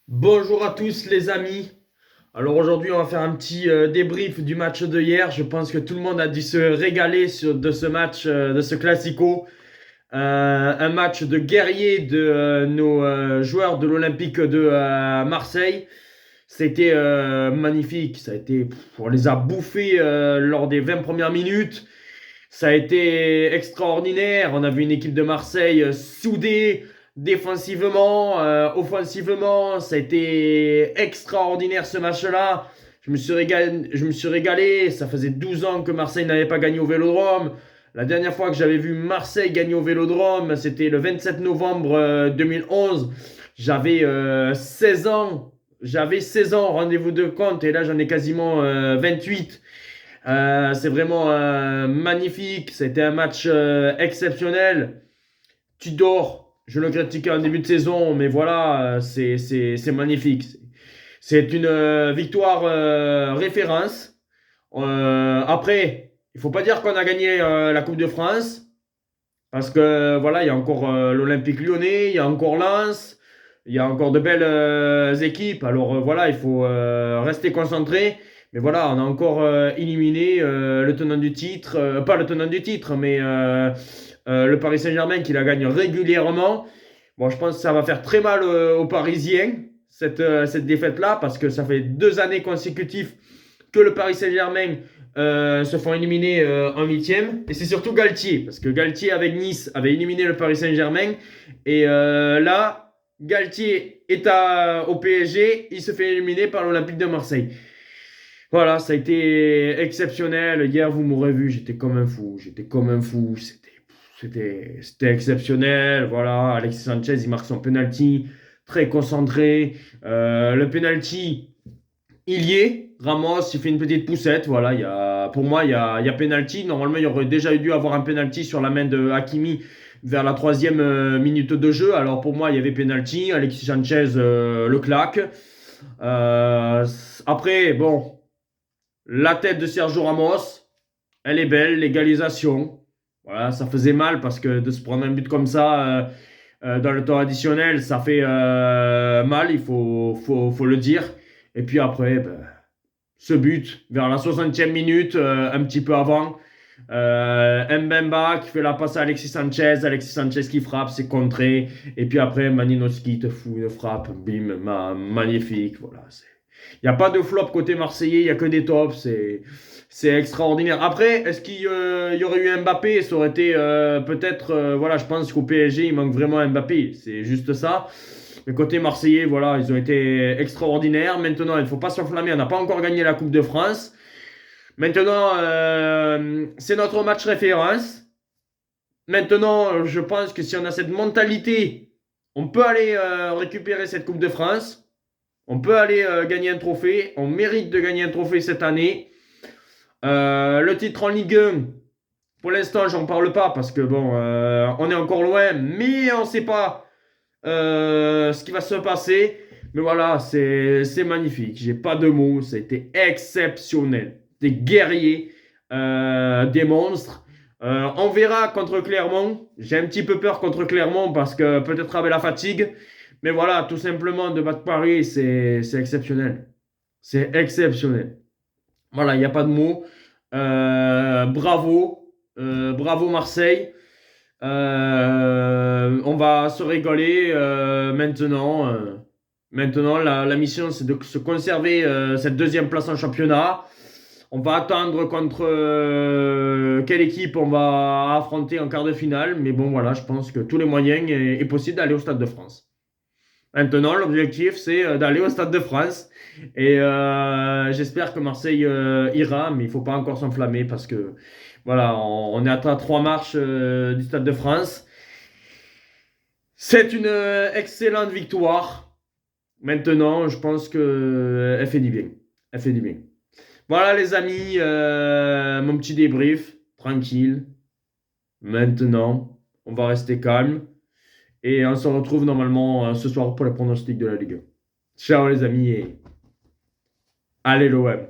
Bonjour à tous les amis. Alors aujourd'hui on va faire un petit débrief du match de hier. Je pense que tout le monde a dû se régaler de ce match, de ce classico. Un match de guerrier de nos joueurs de l'Olympique de Marseille. C'était magnifique. On les a bouffés lors des 20 premières minutes. Ça a été extraordinaire. On a vu une équipe de Marseille soudée défensivement, offensivement. Ça a été extraordinaire ce match-là. Je me suis régalé. Ça faisait 12 ans que Marseille n'avait pas gagné au Vélodrome. La dernière fois que j'avais vu Marseille gagner au Vélodrome, c'était le 27 novembre 2011. J'avais 16 ans. J'avais 16 ans, rendez-vous de compte, et là j'en ai quasiment 28. C'est vraiment magnifique. C'était un match exceptionnel. Tu dors. Je le critiquais en début de saison, mais voilà, c'est magnifique. C'est une victoire référence. Après, il faut pas dire qu'on a gagné la Coupe de France, parce que voilà, il y a encore l'Olympique Lyonnais, il y a encore Lens, il y a encore de belles équipes. Alors voilà, il faut rester concentré. Mais voilà, on a encore éliminé le tenant du titre, pas le tenant du titre, mais le Paris Saint-Germain qui la gagne régulièrement. Bon, je pense que ça va faire très mal aux Parisiens, cette défaite-là, parce que ça fait 2 années consécutives que le Paris Saint-Germain se font éliminer en huitième. Et c'est surtout Galtier, parce que Galtier avec Nice avait éliminé le Paris Saint-Germain. Et là, Galtier est au PSG, il se fait éliminer par l'Olympique de Marseille. Voilà, ça a été exceptionnel. Hier, vous m'aurez vu, j'étais comme un fou. J'étais comme un fou. C'était exceptionnel. Voilà, Alexis Sanchez, il marque son penalty, très concentré. Le penalty, il y est. Ramos, il fait une petite poussette. Voilà, pour moi, il y a penalty. Normalement, il y aurait déjà dû avoir un penalty sur la main de Hakimi vers la troisième minute de jeu. Alors pour moi, il y avait penalty. Alexis Sanchez le claque. Euh, Après, bon, la tête de Sergio Ramos, elle est belle, l'égalisation. Voilà, ça faisait mal parce que de se prendre un but comme ça dans le temps additionnel, ça fait mal, faut le dire. Et puis après, ben, ce but vers la 60e minute, un petit peu avant. Mbemba qui fait la passe à Alexis Sanchez qui frappe, c'est contré. Et puis après, Malinowski te fout une frappe, bim, magnifique. Voilà, il n'y a pas de flop côté marseillais, il n'y a que des tops. C'est extraordinaire. Après, est-ce qu'il y aurait eu Mbappé? Ça aurait été peut-être. Voilà, je pense qu'au PSG, il manque vraiment Mbappé. C'est juste ça. Mais côté marseillais, voilà, ils ont été extraordinaires. Maintenant, il ne faut pas s'enflammer. On n'a pas encore gagné la Coupe de France. Maintenant, c'est notre match référence. Maintenant, je pense que si on a cette mentalité, on peut aller récupérer cette Coupe de France. On peut aller gagner un trophée. On mérite de gagner un trophée cette année. Le titre en Ligue 1, pour l'instant, j'en parle pas parce que bon, on est encore loin, mais on ne sait pas ce qui va se passer. Mais voilà, c'est magnifique. J'ai pas de mots. C'était exceptionnel. Des guerriers, des monstres. On verra contre Clermont. J'ai un petit peu peur contre Clermont parce que peut-être avec la fatigue. Mais voilà, tout simplement de battre Paris, c'est exceptionnel. C'est exceptionnel. Voilà, il n'y a pas de mots. Bravo. Bravo Marseille. On va se régaler maintenant. Maintenant, la mission, c'est de se conserver cette deuxième place en championnat. On va attendre contre quelle équipe on va affronter en quart de finale. Mais bon, voilà, je pense que tous les moyens est possible d'aller au Stade de France. Maintenant, l'objectif, c'est d'aller au Stade de France. Et j'espère que Marseille ira, mais il ne faut pas encore s'enflammer parce que voilà, on est à 3 marches du Stade de France. C'est une excellente victoire. Maintenant, je pense que elle fait du bien. Elle fait du bien. Voilà les amis, mon petit débrief, tranquille. Maintenant, on va rester calme. Et on se retrouve normalement ce soir pour les pronostics de la Ligue 1. Ciao les amis et allez l'OM.